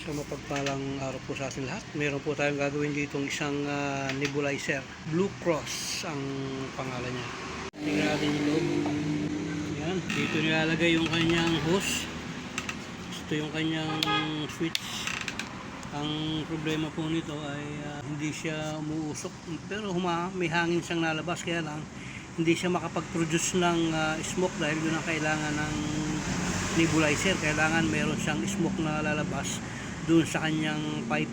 So mapagpalang araw po sa ating lahat. Meron po tayong gagawin ditong isang nebulizer. Blue Cross ang pangalan niya. Tingnan natin yung loob. Yan. Dito nilalagay yung kanyang hose. Ito yung kanyang switch. Ang problema po nito ay hindi siya umuusok. Pero may hangin siyang nalabas. Kaya lang hindi siya makapag-produce ng smoke dahil yun ang kailangan ng nebulizer. Kailangan meron siyang smoke na lalabas doon sa kanyang pipe.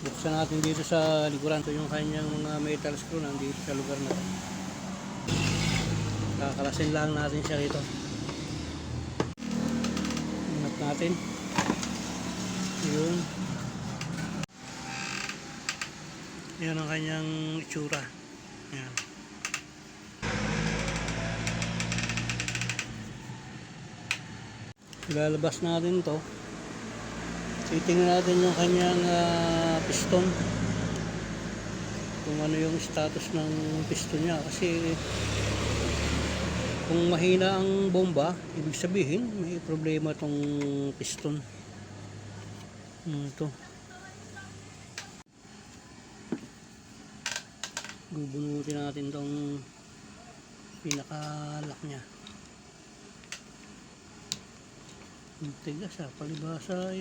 Buksan natin dito sa likuran. Ito yung kanyang mga metal screw nandito sa lugar na ito. Kakalasin lang natin siya rito. Ingat natin. Yun. Yan ang kanyang itsura. Yan. Lalabas natin to. Titingnan natin yung kanyang piston, kung ano yung status ng piston niya, kasi kung mahina ang bomba, ibig sabihin may problema tong piston. Ito bubunutin natin tong pinaka-lock nya. Ang tigas palibasa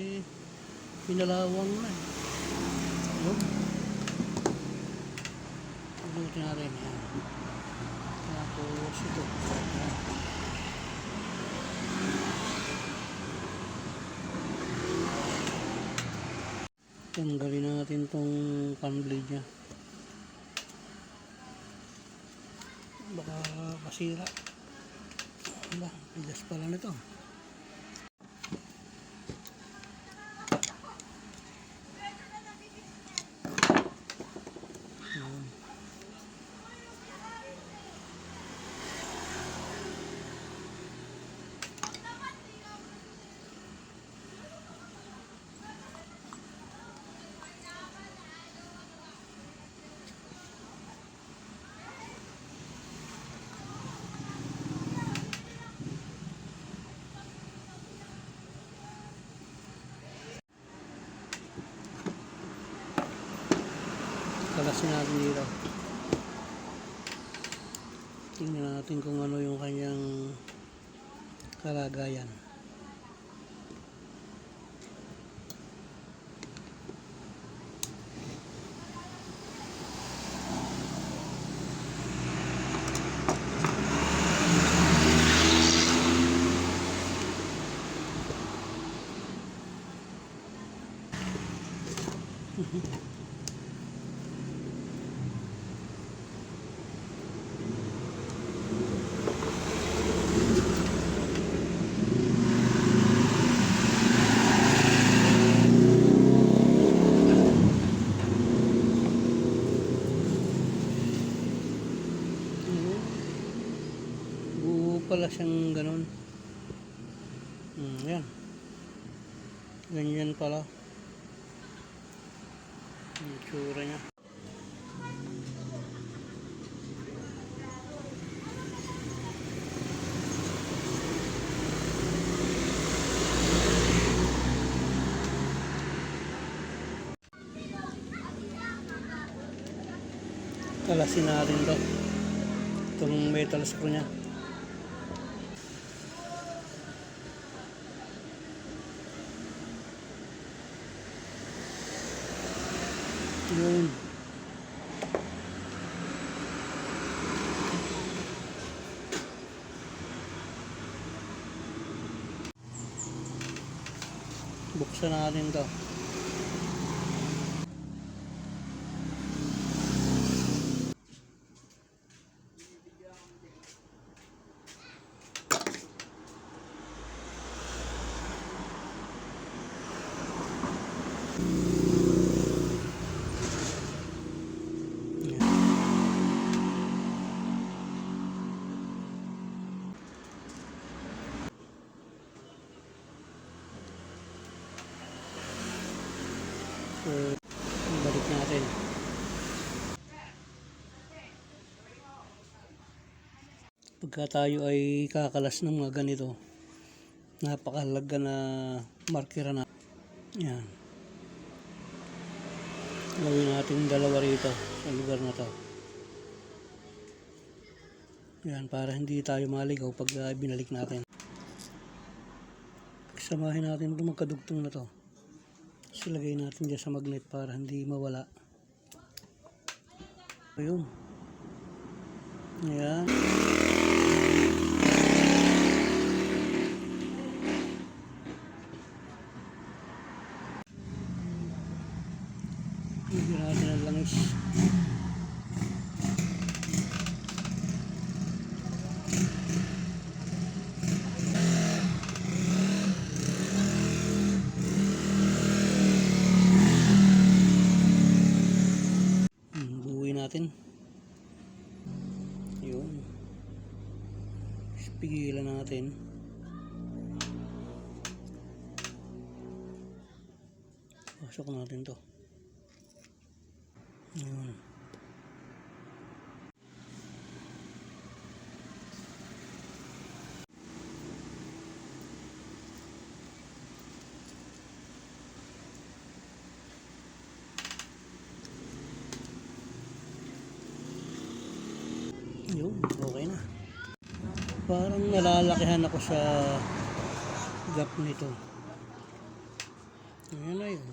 pinalawang na bunutin natin yan. Tapos ito tanggalin natin tong fan blade nya, baka masira. Wala, tigas pala nito. Kalasin natin dito. Tingnan natin kung ano yung kanyang kalagayan. Pala siyang ganun. Yan. Ganyan pala ang itsura niya. Kalasin natin to, itong metal screw nya. Yun. Buksan natin to. So, balik natin. Pagka tayo ay kakalas ng mga ganito, napakahalaga na markera na. Yan. Gawin natin dalawa rito sa lugar na to. Yan, para hindi tayo maligaw pag binalik natin. Samahin natin itong magkadugtong na to. Silagay natin dyan sa magnet para hindi mawala. Ayun. Ayan. Bigyan natin ang langis. Buuin natin. Yun. Pigilan natin. Pasok natin to. Yun. Yun, okay na. Parang nalalakihan ako sa gap nito. Ayan na yun.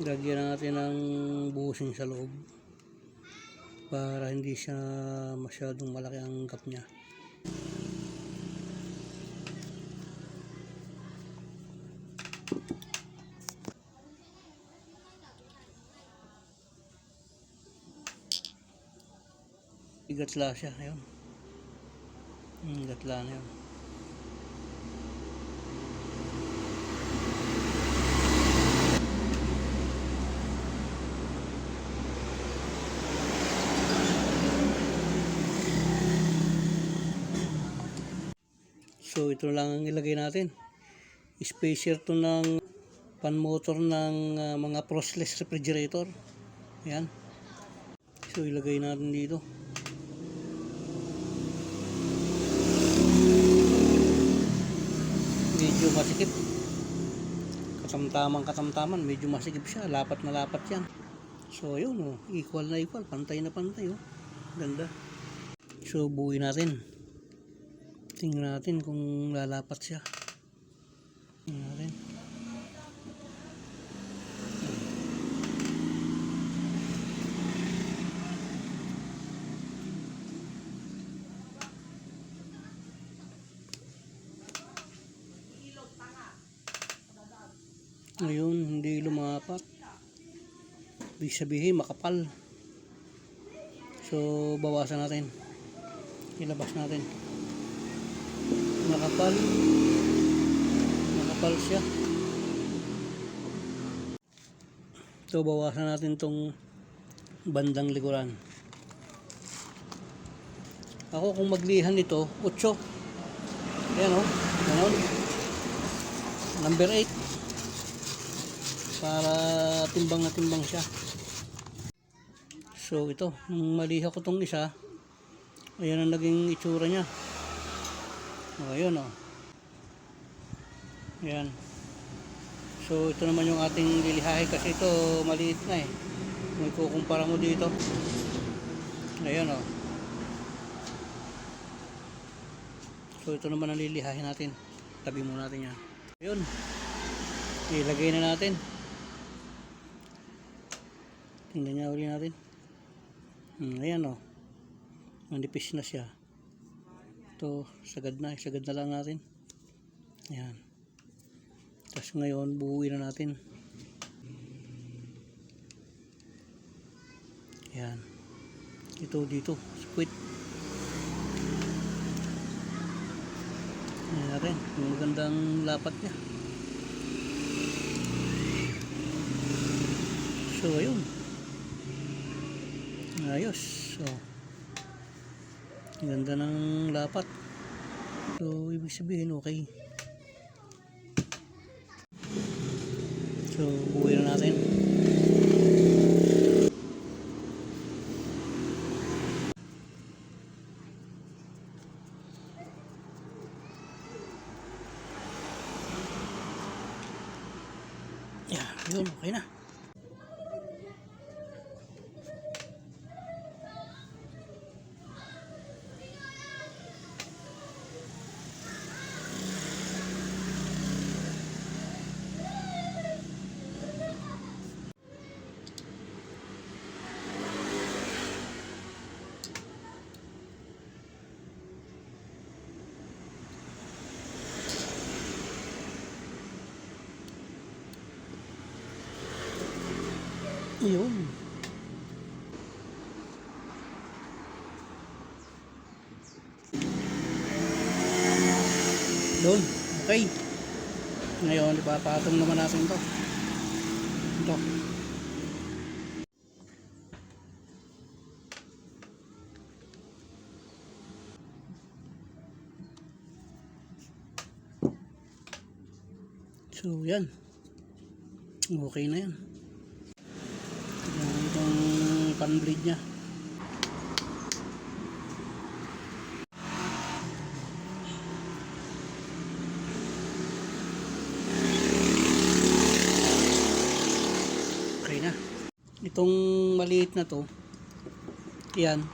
Lagyan natin ng buhosing sa loob para hindi siya masyadong malaki ang gap niya. Gatla siya, ayun. Gatla na yun. So ito lang ang ilagay natin. Spacer to ng pan motor ng mga brushless refrigerator. Ayan. So ilagay natin dito. Medyo masikip. Katamtaman, medyo masikip siya. Lapat na lapat yan. So ayun, oh, equal na equal. Pantay na pantay. Oh. Ganda. So buuin natin. Tingnan natin kung lalapat siya. Tingnan natin. Ngayon, hindi lumapat. Ibig sabihin, makapal. So, bawasan natin. Ilabas natin. Makapal siya. So bawasan natin tong bandang likuran. Ako kung maglihan nito 8. Ayan o, ganon. Number 8 para timbang na timbang siya. So ito, nung maliha ko tong isa, ayan ang naging itsura nya. Ayun o. Ayan. So ito naman yung ating lilihahe kasi ito maliit na eh. Kung ikukumpara mo dito. Ayan o. So ito naman ang lilihahe natin. Tabi mo natin yan. Ayun. Ilagay na natin. Tingnan niya uli natin. Ayan o. Manipis na siya. Ito, sagad na lang natin. Ayan. Tapos ngayon, buuin na natin. Ayan. Ito dito, squid. Ayan natin, yung magandang lapat niya. So, ayun. Ayos. So, ganda ng lapat. So ibig sabihin okay. So buuin na natin. Yeah, yun, okay na. Yun. Doon. Okay. Ngayon, ipapatong naman natin ito. Ito. So, yan. Okay na yan. Yan itong pan blade nya. Okay na. Itong maliit na to, yan.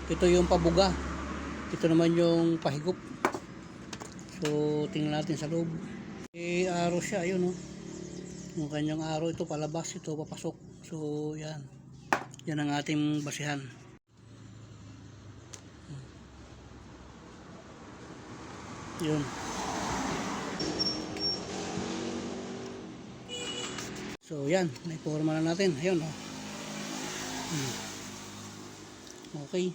Ito yung pabuga. Ito naman yung pahigop. So, tingnan natin sa loob. Arrow siya, ayun oh. Yung kanyang arrow, ito palabas, ito papasok. So, yan. Yan ang ating basihan. Yun. So, yan. Naiporma na natin. Ayun oh. Okay.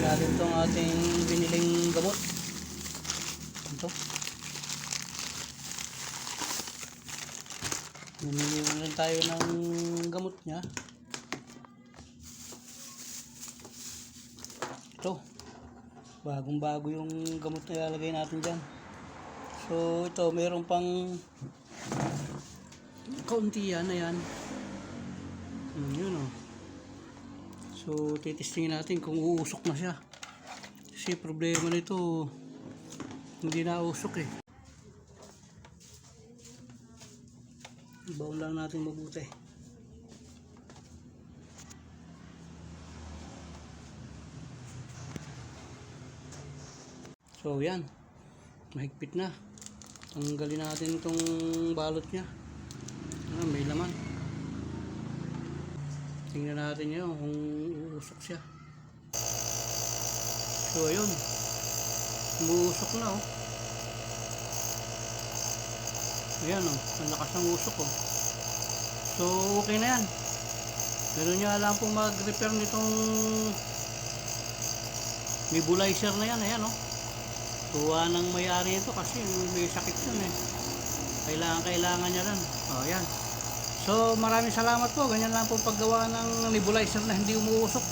Natin itong ating biniling gamot. Ito. Bumili lang tayo ng gamot niya. Ito. Bagong bago yung gamot na ilalagay natin dyan. So ito, meron pang kaunti yan. Ayan. Yun o. So, titestingin natin kung uusok na siya. Kasi problema nito, hindi na usok eh. Ibaon lang natin mabuti. So, yan. Mahigpit na. Tanggalin natin itong balot niya. May laman. Tingnan natin yun kung uusok siya. So ayun, umuusok na oh. Ayan oh, ang lakas ng usok oh. So okay na yan. Ganun nyo alam po mag-repair nitong nebulizer na yan. Ayan oh. Tuwa ng may-ari ito kasi may sakit yun eh. Kailangan niya lang. Oh ayan. So maraming salamat po. Ganyan lang po paggawa ng nebulizer na hindi umuusok.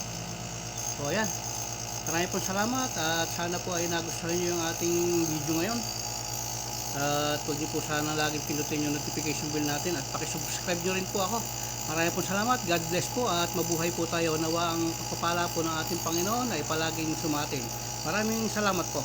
So ayan. Maraming po salamat at sana po ay nagustuhan nyo yung ating video ngayon. At huwag nyo po sana laging pinutin yung notification bell natin at pakisubscribe nyo rin po ako. Maraming po salamat. God bless po at mabuhay po tayo. Nawa ang pagpapala po ng ating Panginoon ay palaging sumatin. Maraming salamat po.